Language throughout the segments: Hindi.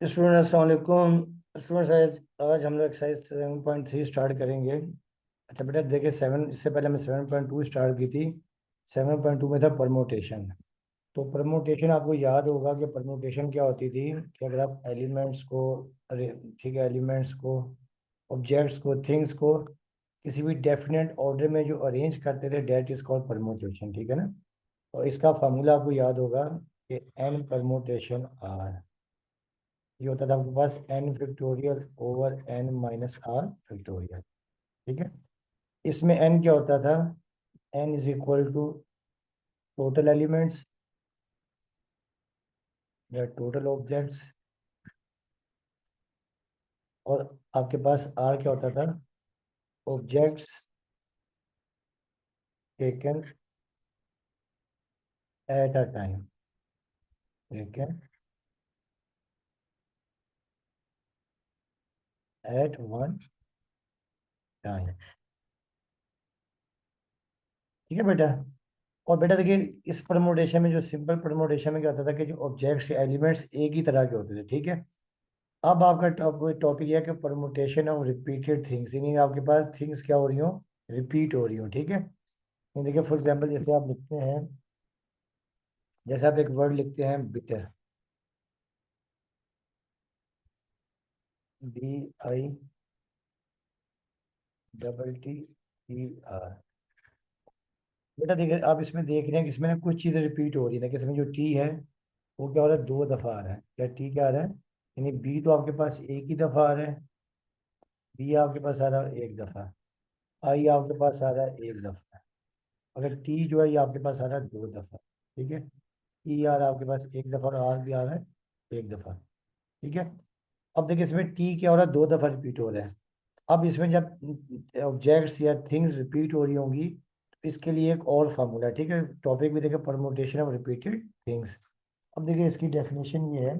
स्टूडेंट अस्सलाम वालेकुम। स्टूडेंट्स आज हम लोग एक्सरसाइज 7.3 स्टार्ट करेंगे। अच्छा बेटा देखिए, सेवन इससे पहले हमने 7.2 स्टार्ट की थी। 7.2 में था परमोटेशन। तो परमोटेशन आपको याद होगा कि परमोटेशन क्या होती थी कि अगर आप एलिमेंट्स को, अरे ठीक है, एलिमेंट्स को, ऑब्जेक्ट्स को, थिंग्स को किसी भी डेफिनेट ऑर्डर में जो अरेंज करते थे, डेट इज कॉल्ड परमोटेशन। ठीक है ना। और इसका फार्मूला आपको याद होगा कि एन परमोटेशन आर, ये होता था आपके पास n factorial over n minus r factorial. ठीक है। इसमें एन क्या होता था? N is equal to total elements या टोटल ऑब्जेक्ट्स, और आपके पास आर क्या होता था? Objects taken at a time. Taken at one time. ठीक है बेटा। और बेटा देखिए, इस परमोटेशन में, जो सिंपल परमोटेशन में क्या होता था कि जो ऑब्जेक्ट्स एलिमेंट्स एक ही तरह के होते थे। ठीक है। अब आपका टॉपिक यह है कि परमुटेशन ऑफ रिपीटेड थिंग्स, यानी आपके पास थिंग्स क्या हो रही हो? रिपीट हो रही हो। ठीक है। ये देखिए, फॉर एग्जांपल जैसे आप लिखते हैं, जैसे आप एक वर्ड लिखते हैं बिटर, BITTER। बेटा देखिए, आप इसमें देख रहे हैं कि इसमें ना कुछ चीज़ें रिपीट हो रही है कि इसमें जो टी है वो क्या हो रहा है? दो दफ़ा आ रहा है। क्या टी क्या आ रहा है? यानी बी तो आपके पास एक ही दफ़ा आ रहा है, बी आपके पास आ रहा है एक दफ़ा, आई आपके पास आ रहा है एक दफ़ा। अगर टी जो है ये आपके पास आ रहा है दो दफ़ा। ठीक है। ई आर आपके पास एक दफ़ा और आर भी आ रहा है एक दफ़ा। ठीक है। अब देखिए, इसमें टी क्या हो रहा है? दो दफ़ा रिपीट हो रहा है। अब इसमें जब ऑब्जेक्ट्स या थिंग्स रिपीट हो रही होंगी तो इसके लिए एक और फार्मूला है। ठीक है। टॉपिक भी देखिए, परमुटेशन ऑफ रिपीटेड थिंग्स। अब देखिए, इसकी डेफिनेशन ये है।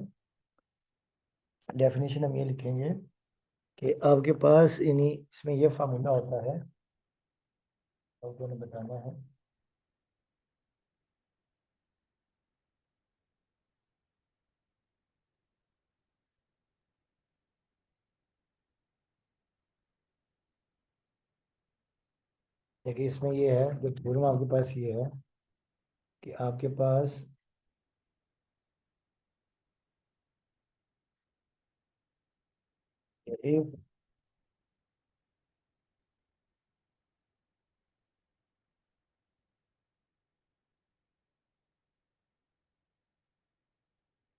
डेफिनेशन हम ये लिखेंगे कि आपके पास यानी इसमें ये फार्मूला होता है, आपको हमें बताना है। देखिए, इसमें ये है, जो थ्योरम आपके पास ये है कि आपके पास if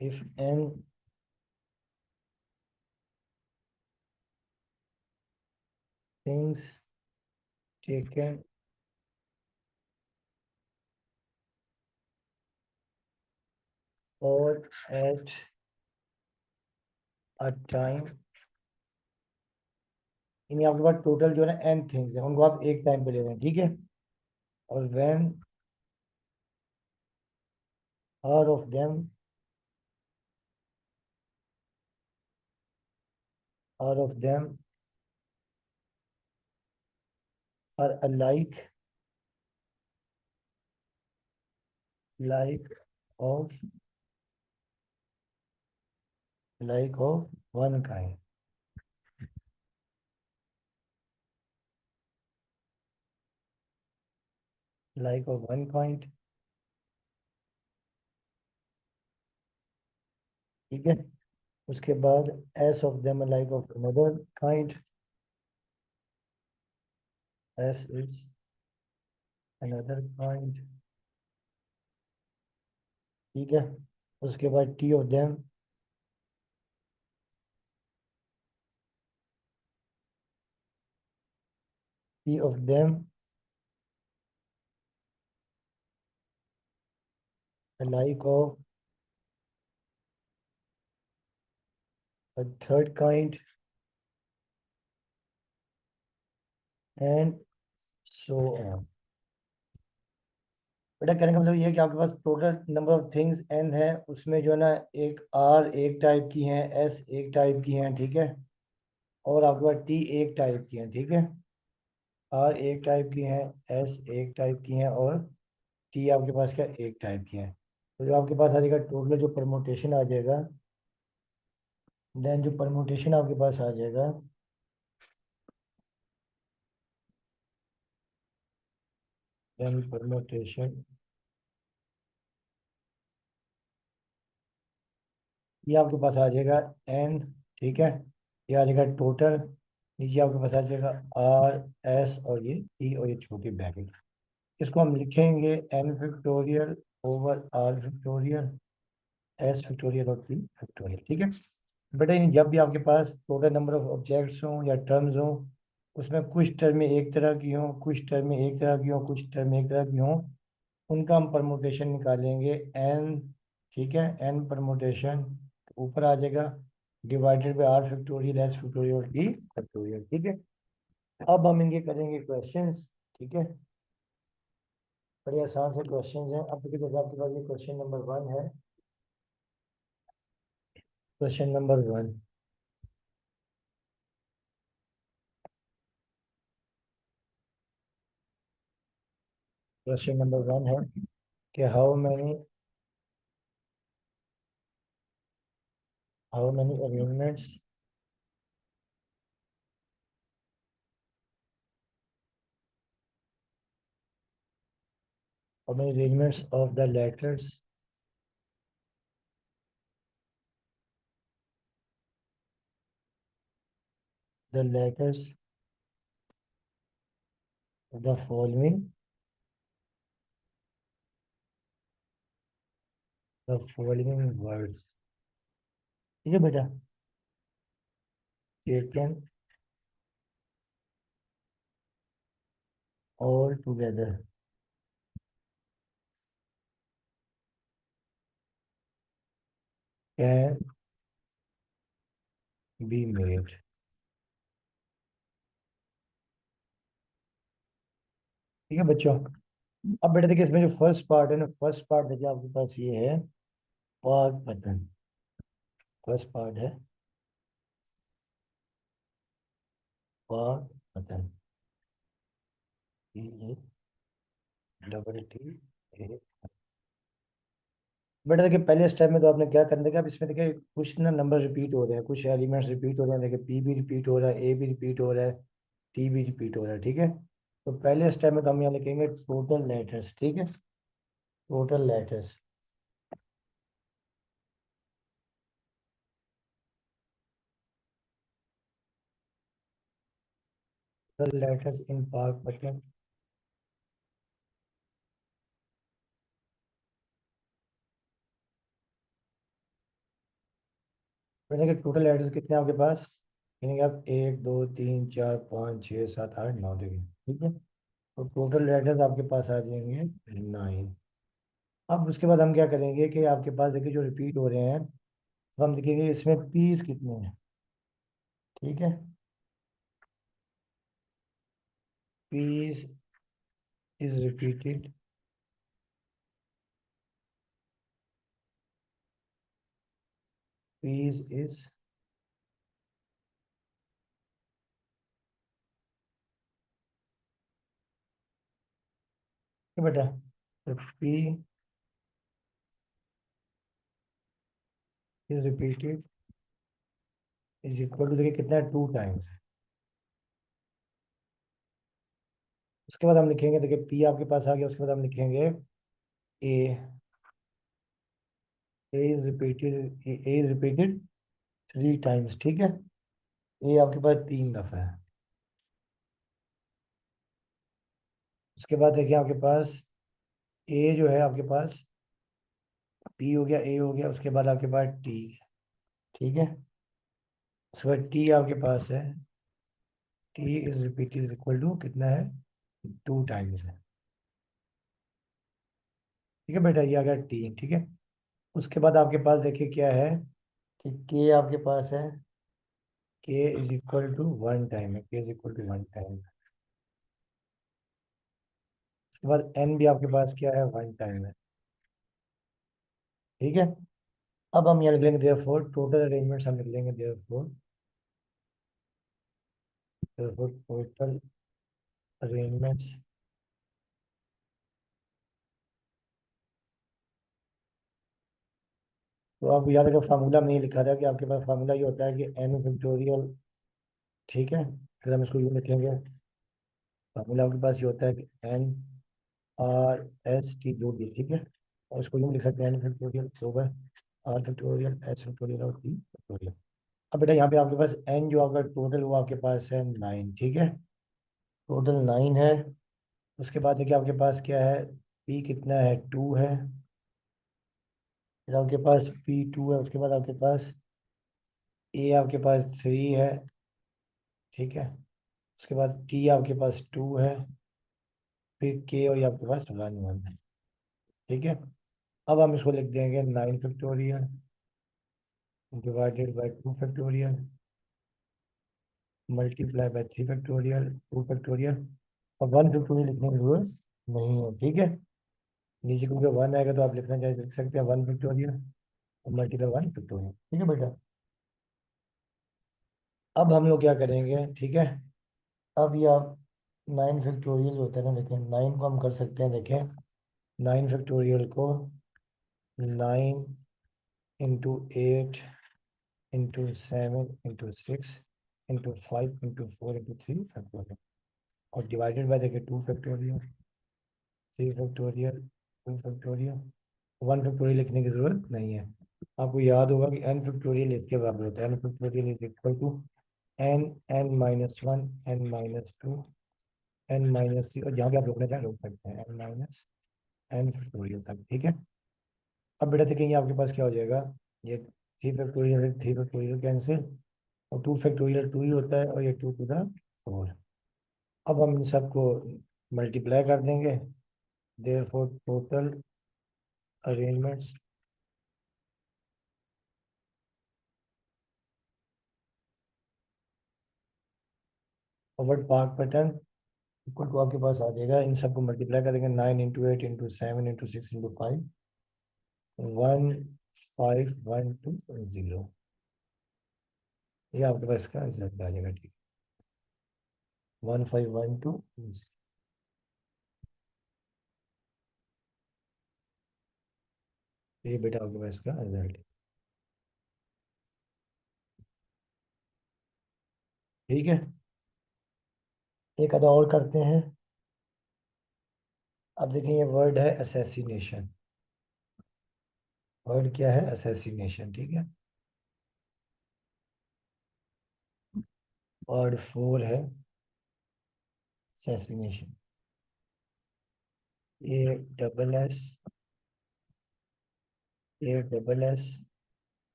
if n things taken or at a time, यानी आपके पास टोटल जो है ना n थिंग्स है, उनको आप एक टाइम पे ले रहे हैं। ठीक है। और when all of them, all of them are alike, like of, like of one kind। like of one kind। ठीक है। उसके बाद s of them are like of another kind। s is another kind। ठीक है। उसके बाद t of them, t of them alike of a third kind, and so on। बेटा कहने का मतलब ये है कि आपके पास total number of things n है, उसमें जो है ना एक r एक टाइप की हैं, s एक टाइप की हैं। ठीक है। और आपके पास t एक टाइप की हैं। ठीक है। r एक टाइप की हैं, s एक टाइप की हैं, और t आपके पास क्या एक टाइप की हैं। तो जो आपके पास आ जाएगा टोटल, जो परमोटेशन आ जाएगा देन जो परमुटेशन आपके पास आ जाएगा, देन परमुटेशन, ये आपके पास आ जाएगा एन, ठीक है। ये आ जाएगा टोटल, नीचे आपके पास आ जाएगा आर एस और ये ई और ये छोटी ब्रैकेट। इसको हम लिखेंगे n factorial over r factorial, s factorial और पी फैक्टोरियल, ठीक है। बेटा इन जब भी आपके पास टोटल नंबर ऑफ ऑब्जेक्ट्स हों या टर्म्स हों, उसमें कुछ टर्में एक तरह की हों, कुछ टर्में एक तरह की हों, कुछ टर्में एक तरह की हों, उनका हम परमुटेशन निकालेंगे एन, ठीक है। एन परमुटेशन ऊपर आ जाएगा divided by r factorial s factorial और ई फैक्टोरियल, ठीक है। अब हम इनके करेंगे क्वेश्चंस, ठीक है। बड़े आसान से क्वेश्चंस हैं। अब देखिए जैसे आपके पास ये क्वेश्चन नंबर 1 है, क्वेश्चन नंबर 1, क्वेश्चन नंबर 1 है कि how many arrangements, how many arrangements of the letters the following words, ठीक है बेटा। Taken all together, can be made, ठीक है बच्चों। अब बेटा देखिए इसमें जो फर्स्ट पार्ट है ना, फर्स्ट पार्ट देखिए आपके पास ये है पाक बटन, फर्स्ट पार्ट है पाक बटन, डबल टी ए। बेटा देखिए पहले स्टेप में तो आपने क्या करना है, अब इसमें देखिए कुछ ना नंबर रिपीट हो रहे हैं, कुछ एलिमेंट्स रिपीट हो रहे हैं। देखिए पी भी रिपीट हो रहा है, ए भी रिपीट हो रहा है, टी भी रिपीट हो रहा है, ठीक है। तो पहले स्टेप में तो हम यहाँ लिखेंगे टोटल लेटर्स, ठीक है। Total letters, total letters in पाक बटन, मैंने कहा टोटल लेटर्स कितने हैं आपके पास, यानी कि आप 1 2 3 4 5 6 7 8 9 देखिए, ठीक है। तो टोटल लेटर्स आपके पास आ जाएंगे 9। अब उसके बाद हम क्या करेंगे कि आपके पास देखिए जो रिपीट हो रहे हैं, तो हम देखेंगे इसमें पीस कितने हैं, ठीक है। P's is repeated, p's is, बेटा तो p is repeated is equal to देखिए कितना है 2 टाइम्स। उसके बाद हम लिखेंगे देखिए पी आपके पास आ गया, उसके बाद हम लिखेंगे ए, ए इज रिपीटेड 3 टाइम्स, ठीक है। ए आपके पास 3 दफा है। उसके बाद देखिए आपके पास ए जो है आपके पास, पी हो गया, ए हो गया, उसके बाद आपके पास टी, ठीक है। उसके बाद टी आपके पास है, t is repeated is equal to कितना है 2 टाइम्स है, ठीक है बेटा। ये आ गया टी, ठीक है। उसके बाद आपके पास देखिए क्या है कि के आपके पास है, के इज इक्वल टू 1 टाइम है, के इज इक्वल टू 1 टाइम। उसके बाद एन भी आपके पास क्या है 1 टाइम है, ठीक है। अब हम यहाँ लिख लेंगे देयरफॉर टोटल अरेंजमेंट्स, हम लिख लेंगे देयरफॉर टोटल अरेंजमेंट्स तो आप याद रखो फार्मूला में ही लिखा था कि आपके पास फार्मूला ये होता है कि एन फैक्टोरियल, ठीक है, फिर हम इसको यूँ लिखेंगे। फार्मूला आपके पास ये होता है कि एन आर एस टी जो भी है, ठीक है, और इसको यूँ लिख सकते हैं n factorial over r factorial s factorial और टी फैक्टोरियल। अब बेटा यहाँ पे आपके पास एन जो आपका टोटल वो आपके पास है 9, ठीक है, टोटल 9 है। उसके बाद देखिए आपके पास क्या है, पी कितना है 2 है, फिर आपके पास P2 है, उसके बाद आपके पास ए आपके पास 3 है, ठीक है, उसके बाद टी आपके पास 2 है, फिर के और ये आपके पास 1 है, ठीक है। अब हम इसको लिख देंगे 9 factorial divided by 2 factorial multiply by 3 factorial 2 factorial. अब 1 फैक्टोरियल लिखने की जरूरत नहीं है, ठीक है। नीचे क्योंकि 1 आएगा तो आप लिखना चाहे लिख सकते हैं 1 फैक्टोरियल और मल्टीप्लाई 1 फैक्टोरियल, ठीक है बेटा। अब हम लोग क्या करेंगे, ठीक है, अब ये आप 9 फैक्टोरियल होता है ना, देखें 9 को हम कर सकते हैं, देखें 9 फैक्टोरियल को 9 into 8 into 7 into 6 into 5 into 4 into 3 factorial और डिवाइडेड बाय देखिए 2 फैक्टोरियल 3 फैक्टोरियल 2 फैक्टोरियल 1 फैक्टोरियल लिखने की जरूरत नहीं है। आपको याद होगा कि एन फैक्टोरियल इसके बराबर होता है, n factorial is equal to n n-1 n-2 n-3 और जहाँ भी आप रोकना चाहें रोक सकते हैं n फैक्टोरियल तक, ठीक है। अब बेटा देखेंगे आपके पास क्या हो जाएगा, ये 3 फैक्टोरियल कैंसिल और 2 फैक्टोरियल 2 ही होता है और ये 2 टू द 4। अब हम इन सबको मल्टीप्लाई कर देंगे, therefore total arrangements over park pattern equal to आपके पास आ जाएगा, इन सबको मल्टीप्लाई कर देंगे 9 इंटू 8 इंटू 7 इंटू 6 इंटू 5 1512 ये आपके पास इसका रिजल्ट आ जाएगा, ठीक 1512। ये बेटा आपके पास इसका रिजल्ट है, ठीक है। एक आधा और करते हैं। अब देखें ये वर्ड है असैसिनेशन, वर्ड क्या है असैसिनेशन, ठीक है, वर्ड 4 है assassination, A SS A SS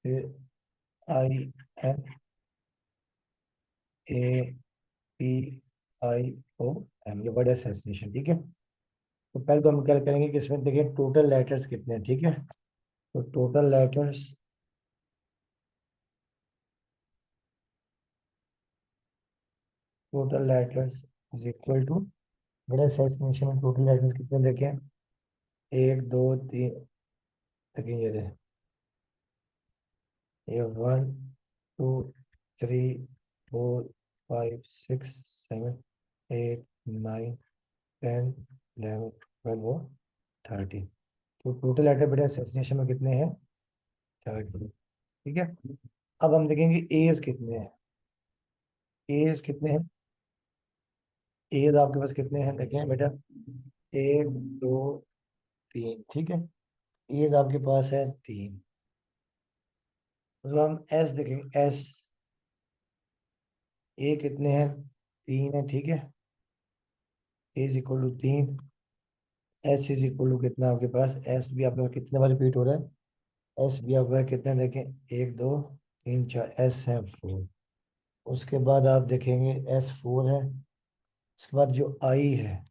फिर INAPIOM, ये वर्ड है असैसिनेशन, ठीक है। तो पहले तो हम क्या करेंगे कि इसमें देखिए टोटल लेटर्स कितने हैं, ठीक है, तो total letters is equal to बड़े असैसिनेशन में टोटल लेटर्स कितने देखें, 1 2 3, देखिए ये रहे, ये 1 2 3 4 5 6 7 8 9 10 11 12 13। तो टोटल लेटर बेटा असैसिनेशन में कितने हैं, 30, ठीक है। अब हम देखेंगे एज कितने हैं, एज कितने हैं, एज आपके पास कितने हैं देखें बेटा, 1 2 3, ठीक है, एज आपके पास है 3। तो हम एस देखेंगे, एस ए कितने हैं, 3 है, ठीक है, a's equal to 3, s is equal to कितना आपके पास, एस भी आपके पास कितने बार रिपीट हो रहा है, एस भी आपके पास कितने देखें, 1 2 3 4, एस है 4। उसके बाद आप देखेंगे S4 है, उसके बाद जो आई है,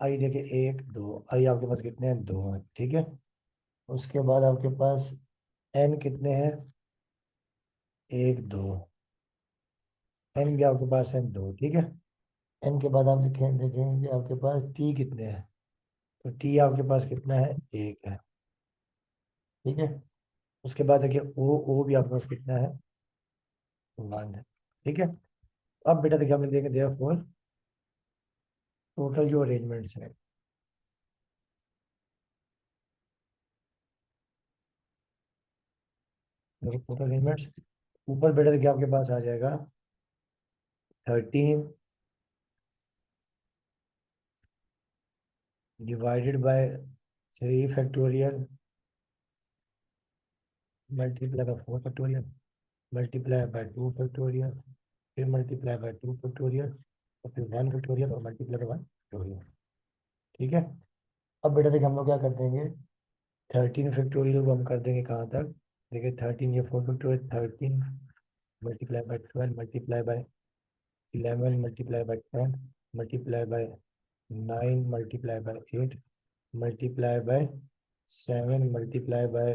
आई देखिए 1 2, आई आपके पास कितने हैं, 2 हैं, ठीक है। उसके बाद आपके पास एन कितने हैं, 1 2, एन भी आपके पास है 2, ठीक है। एन के बाद आप देखेंगे कि आपके पास टी कितने हैं, तो टी आपके पास कितना है, 1 है, ठीक है। उसके बाद देखिए ओ, ओ भी आपके पास कितना है, 1 है, ठीक है। अब बेटा देखिए हमने देखे देयरफॉर टोटल जो अरेंजमेंट्स है, टोटल अरेंजमेंट्स ऊपर बेटा देखिए आपके पास आ जाएगा 13 divided by 3 factorial multiply by 4 factorial multiply by 2 factorial फिर मल्टीप्लाई बाय 2 फैक्टोरियल और फिर 1 फैक्टोरियल और मल्टीप्लाई बाय 1 फैक्टोरियल। ठीक है। अब बेटा देखिए हम लोग क्या कर देंगे 13 फैक्टोरियल को हम कर देंगे कहाँ तक। देखिए 13 ये 4 factorial 13 multiply by 12 multiply by 11 multiply by 10 multiply by 9 multiply by 8 multiply by 7 multiply by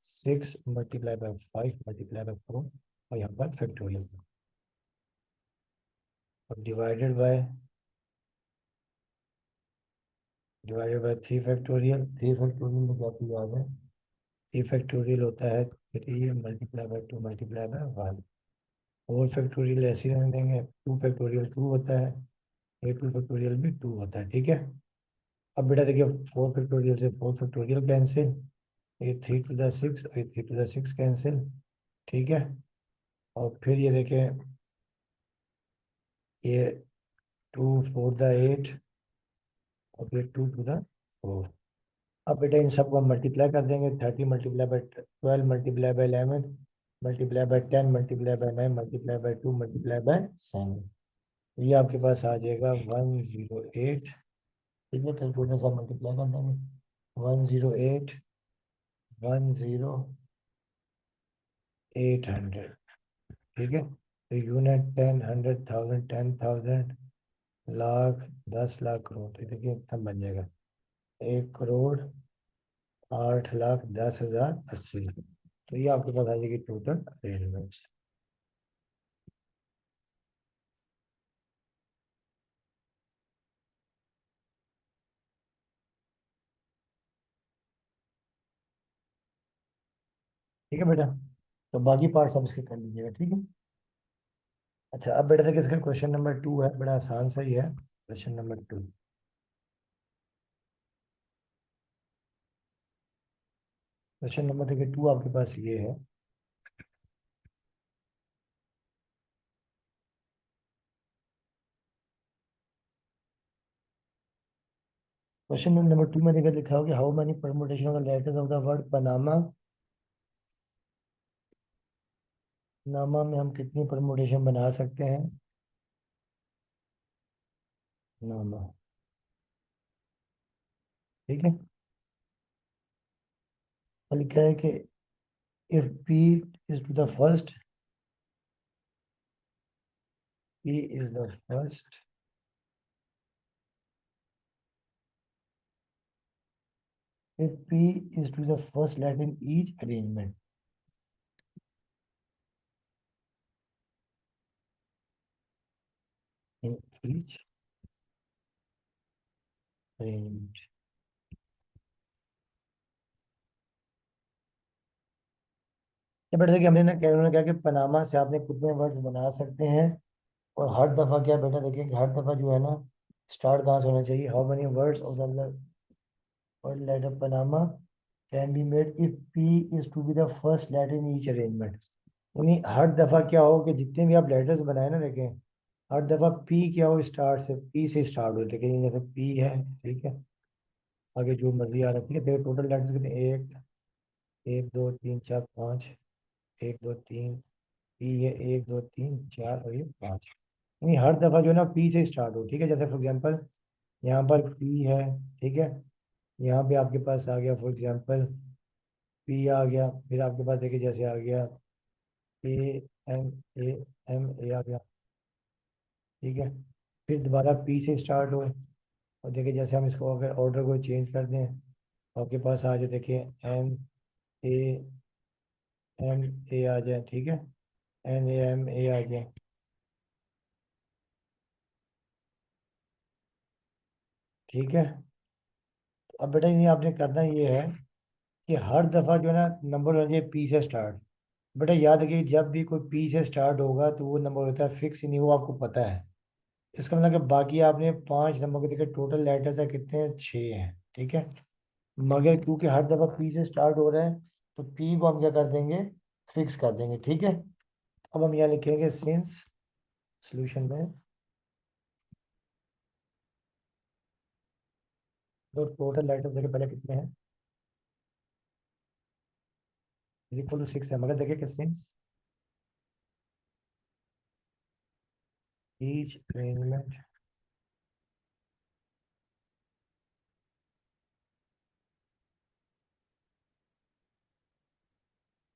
6 multiply by 5 multiply by 4 और यहाँ पर फैक्टोरियल और डिवाइडेड बाय 3 फैक्टोरियल में क्या चीज़ याद है 3 फैक्टोरियल होता है 3 multiply by 2 multiply by 1 4 factorial ऐसे ही रहने देंगे 2 फैक्टोरियल 2 होता है 2 फैक्टोरियल भी 2 होता है। ठीक है। अब बेटा देखिए 4 फैक्टोरियल से 4 फैक्टोरियल कैंसिल ये 3 टू द 6 और ये 3 टू द 6 कैंसिल। ठीक है। और फिर ये देखें ये 2 4 द 8 और फिर 2 टू द 4। अब बेटा इन सबको हम मल्टीप्लाई कर देंगे 30 multiply by 12 multiply by 11 multiply by 10 multiply by 9 multiply by 2 multiply by 7। ये आपके पास आ जाएगा 108। ठीक है। कैलकुलेटर से मल्टीप्लाई कर देंगे 108 10800। ठीक है। तो यूनिट 10 100 1000 10,000 लाख 10 लाख करोड़ तो देखिए इतना बन जाएगा 1 करोड़ 8,10,080। तो ये आपके पास आ जाएगी टोटल अरेंजमेंट्स। ठीक है बेटा। तो बाकी पार्ट सब इसके कर लीजिएगा। ठीक है। अच्छा अब बेटा देखिए इसका क्वेश्चन नंबर 2 है बड़ा आसान सा ही है क्वेश्चन नंबर 2। क्वेश्चन नंबर देखिए 2 आपके पास ये है क्वेश्चन नंबर 2 में देखिए लिखा हो कि how many permutation of the letters of the word Panama. नामा में हम कितनी परमुटेशन बना सकते हैं। नामा। ठीक है। और लिखा है कि if p is to the first p is the first if P is to the first letter in each arrangement in each arrangement। ये बेटा देखिए हमने ना क्या उन्होंने कहा कि पनामा से आपने कितने वर्ड्स बना सकते हैं। और हर दफा क्या बेटा देखिए कि हर दफा जो है ना स्टार्ट कहाँ से होना चाहिए how many words of the word letter Panama can be made if p is to be the first letter in each arrangement. यानी हर दफा क्या हो कि जितने भी आप लेटर्स बनाए ना देखें हर दफा पी क्या हो स्टार्ट से पी से स्टार्ट हो देखें जैसे पी है। ठीक है। आगे जो मर्जी आ रहा है। ठीक है। देखो टोटल लेटर्स कितने एक एक दो तीन चार पाँच एक दो तीन पी ये एक दो तीन चार और ये पाँच। यानी हर दफा जो है ना पी से स्टार्ट हो। ठीक है। जैसे फॉर एग्जांपल यहाँ पर पी है। ठीक है। यहाँ पे आपके पास आ गया फॉर एग्जांपल पी आ गया फिर आपके पास देखिए जैसे आ गया A M A M A आ गया। ठीक है। फिर दोबारा पी से स्टार्ट हुए और देखिए जैसे हम इसको अगर ऑर्डर को चेंज कर दें तो आपके पास आ जाए देखिए एम ए एम ए आ जाए। ठीक है। एन ए एम ए आ जाए। ठीक है। तो अब बेटा ये आपने करना ये है कि हर दफा जो है ना नंबर होना चाहिए पी से स्टार्ट। बेटा याद रखिए जब भी कोई पी से स्टार्ट होगा तो वो नंबर होता है फिक्स ही नहीं वो आपको पता है। इसका मतलब कि बाकी आपने 5 नंबर के देखिए टोटल लेटर्स है कितने हैं 6 हैं। ठीक है। मगर क्योंकि हर दफा पी से स्टार्ट हो रहा है तो पी को हम क्या कर देंगे, फिक्स कर देंगे, ठीक है। अब हम यहाँ लिखेंगे सिंस सॉल्यूशन में तो टोटल लेटर्स देखिए पहले कितने हैं, इक्वल टू 6 है, मगर देखिए कि since each arrangement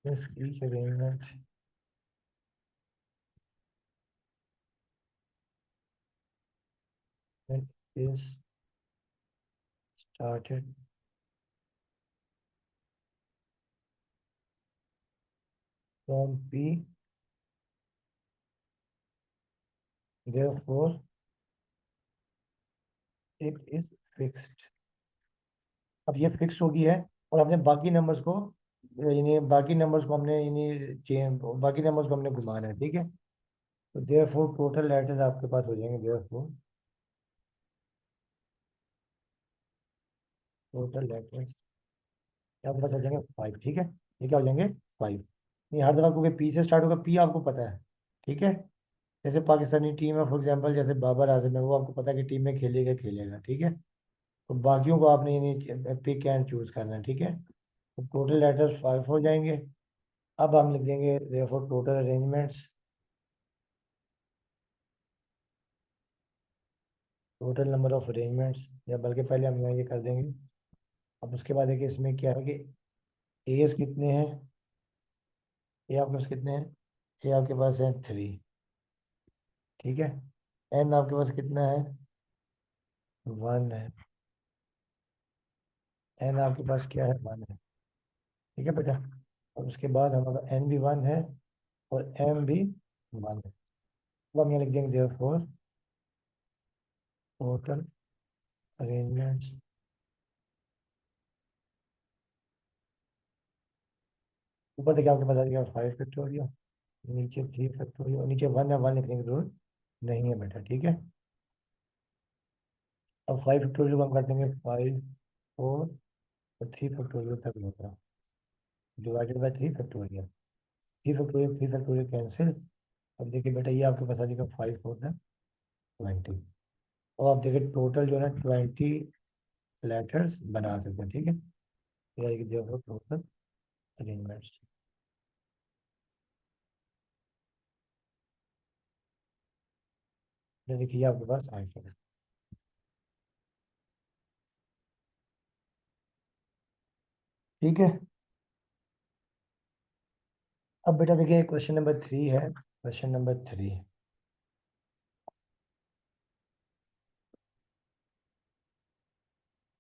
this each arrangement is started from P, therefore it is fixed। अब ये फिक्स हो गई है, और हमने बाकी नंबर्स को, यानी बाकी नंबर्स को हमने यानी चेंज, बाकी नंबर्स को हमने घुमाना है, ठीक है। तो देयरफॉर टोटल लेटर्स आपके पास हो जाएंगे, देयरफॉर टोटल लेटर्स आपके पास हो जाएंगे 5, ठीक है। ये क्या हो जाएंगे, 5। नहीं, हर दफा क्योंकि पी से स्टार्ट होगा, पी आपको पता है, ठीक है। जैसे पाकिस्तानी टीम है फॉर एग्जांपल, जैसे बाबर आजम है, वो आपको पता है कि टीम में खेलेगा खेलेगा, ठीक है। तो बाकियों को आपने यानी पिक एंड चूज करना है, ठीक है। तो टोटल लेटर्स 5 हो जाएंगे। अब हम लिख देंगे therefore total arrangements, total number of arrangements, या बल्कि पहले हम यहाँ ये कर देंगे। अब उसके बाद देखिए इसमें क्या है कि एज कितने हैं, ए आपके पास कितने हैं, ए आपके पास है 3, ठीक है। एन आपके पास कितना है, 1 है। एन आपके पास क्या है, 1 है, ठीक है बेटा। और उसके बाद हमारा एन भी 1 है, और एम भी 1 है। अब हम यहाँ लिख देंगे देयरफॉर टोटल अरेंजमेंट्स, ऊपर देखिए आपके पास आ जाएगा 5 फैक्टोरियल, नीचे 3 फैक्टोरियल, और नीचे 1 है, 1 लिखने की जरूरत नहीं है बेटा, ठीक है। अब 5 फैक्टोरियल को हम कर देंगे 5 4, और 3 फैक्टोरियल तक होगा, divided by 3 factorial. 3 factorial cancel. अब देखिए बेटा ये आपके पास आ जाएगा 5 4 20। और आप देखिए टोटल जो है ना 20 लेटर्स बना सकते हैं, ठीक है। ये आएगी देखो टोटल अरेंजमेंट्स, ये देखिए आपके पास आंसर है, ठीक है। अब बेटा देखिए क्वेश्चन नंबर 3 है, क्वेश्चन नंबर 3।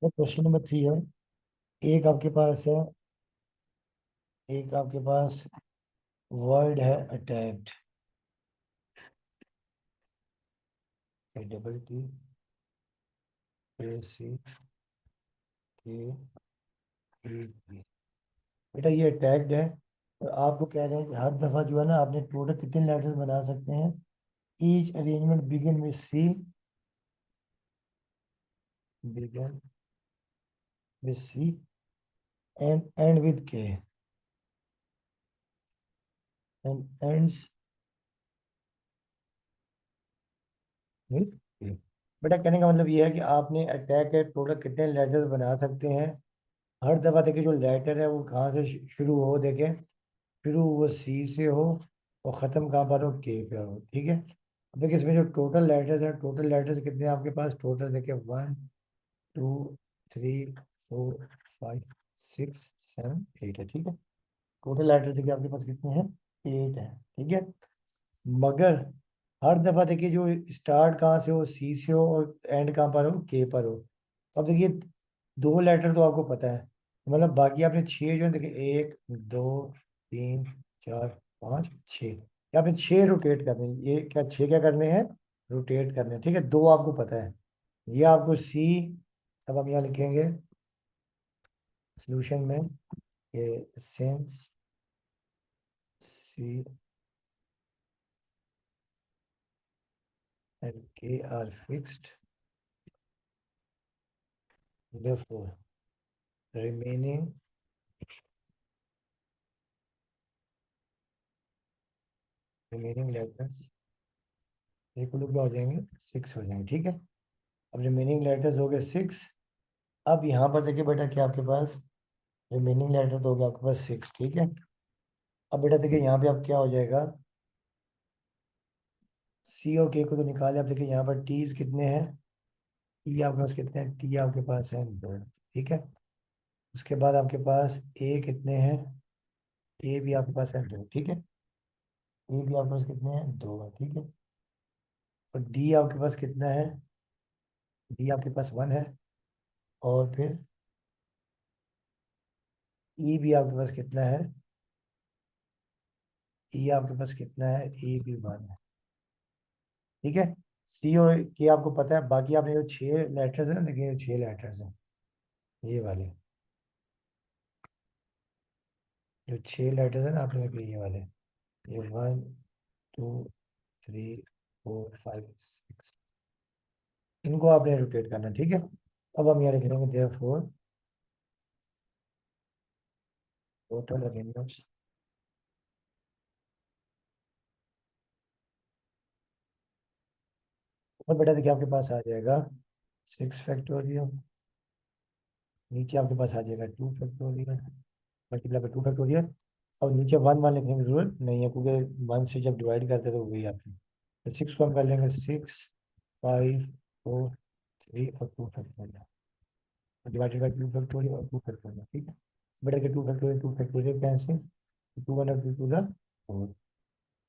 तो क्वेश्चन नंबर 3 है, एक आपके पास है, एक आपके पास वर्ड है अटैक्ड, डबल टी ए सी के ई, बेटा ये अटैक्ड है, और आपको कह रहे हैं कि हर दफा जो है ना आपने टोटल कितने लेटर्स बना सकते हैं। Each arrangement begin with c, begin with c end with k, and ends with k. बेटा कहने का मतलब ये है कि आपने अटैक के टोटल कितने लेटर्स बना सकते हैं। हर दफा देखिए जो लेटर है वो कहाँ से शुरू हो, देखें शुरू वो सी से हो, और ख़त्म कहाँ पर हो, के पे हो, ठीक है। अब देखिए इसमें जो टोटल लेटर्स हैं, टोटल लेटर्स कितने हैं आपके पास, टोटल देखिए 1 2 3 4 5 6 7 8 है, ठीक है। टोटल लेटर्स देखिए आपके पास कितने हैं, 8 है, ठीक है। मगर हर दफा देखिए जो स्टार्ट कहाँ से हो, सी से हो, और एंड कहाँ पर हो, के पर हो। अब देखिए 2 लेटर तो आपको पता है, मतलब बाकी आपने 6 जो है देखिए 1 2 3 4 5 6, ये आपने 6 रोटेट करने हैं। ये क्या 6 क्या करने हैं, रोटेट करने हैं, ठीक है। 2 आपको पता है, ये आपको सी। अब हम यहाँ लिखेंगे सॉल्यूशन में, ये since c and k are fixed, therefore remaining remaining letters equal to क्या हो जाएंगे, 6 हो जाएंगे, ठीक है। अब रिमेनिंग लेटर्स हो गए 6। अब यहाँ पर देखिए बेटा क्या आपके पास रिमेनिंग लेटर तो हो गया आपके पास 6, ठीक है। अब बेटा देखिए यहाँ पे अब क्या हो जाएगा, सी और के को तो निकाले। अब देखिए यहाँ पर टीज कितने हैं, टी आपके पास कितने हैं, टी आपके पास है 2, ठीक है। उसके बाद आपके पास ए कितने हैं, ए भी आपके पास है 2, ठीक है। ए भी आपके पास कितने हैं, 2 है, ठीक है। और डी आपके पास कितना है, डी आपके पास 1 है। और फिर ई भी आपके पास कितना है, ई आपके पास कितना है, ई भी 1 है, ठीक है। सी और के आपको पता है, बाकी आपने जो 6 लेटर्स हैं ना, देखिए 6 लेटर्स हैं ये वाले, जो 6 लेटर्स हैं ना आपने देखे ये वाले, ये 1 2 3 4 5 6, इनको आपने रोटेट करना, ठीक है। अब हम यहाँ लिख लेंगे देयरफॉर टोटल अरेंजमेंट्स। और बेटा देखिए आपके पास आ जाएगा 6 फैक्टोरियल, नीचे आपके पास आ जाएगा 2 फैक्टोरियल, मल्टीप्लाई बाय 2 फैक्टोरियल। और नीचे 1 1 लिखने की जरूरत नहीं है, क्योंकि 1 से जब डिवाइड करते हैं तो वही आती है। तो 6 को हम कर लेंगे 6 5 4 3 और 2 फैक्टोरियल, डिवाइडेड बाई 2 फैक्टोरियल और 2 फैक्टोरियल, ठीक है। बेटा के 2 फैक्टोरियल कैंसिल, 2 1 और 2 2 4,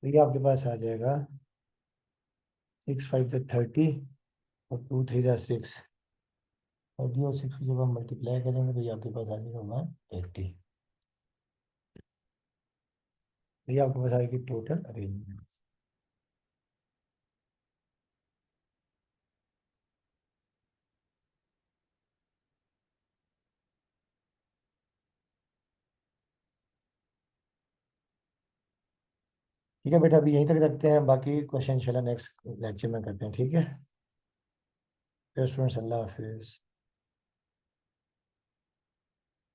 तो ये आपके पास आ जाएगा 6 5 30 और 2 3 6, और जी और 6 की जब हम मल्टीप्लाई करेंगे तो ये आपके पास आ जाएगा 180। तो ये आपके पास आएगी टोटल अरेंजमेंट। ठीक है बेटा, अभी यहीं तक रखते हैं, बाकी क्वेश्चन इंशाल्लाह नेक्स्ट लेक्चर में करते हैं, ठीक है। स्टूडेंट्स, अल्लाह हाफिज़।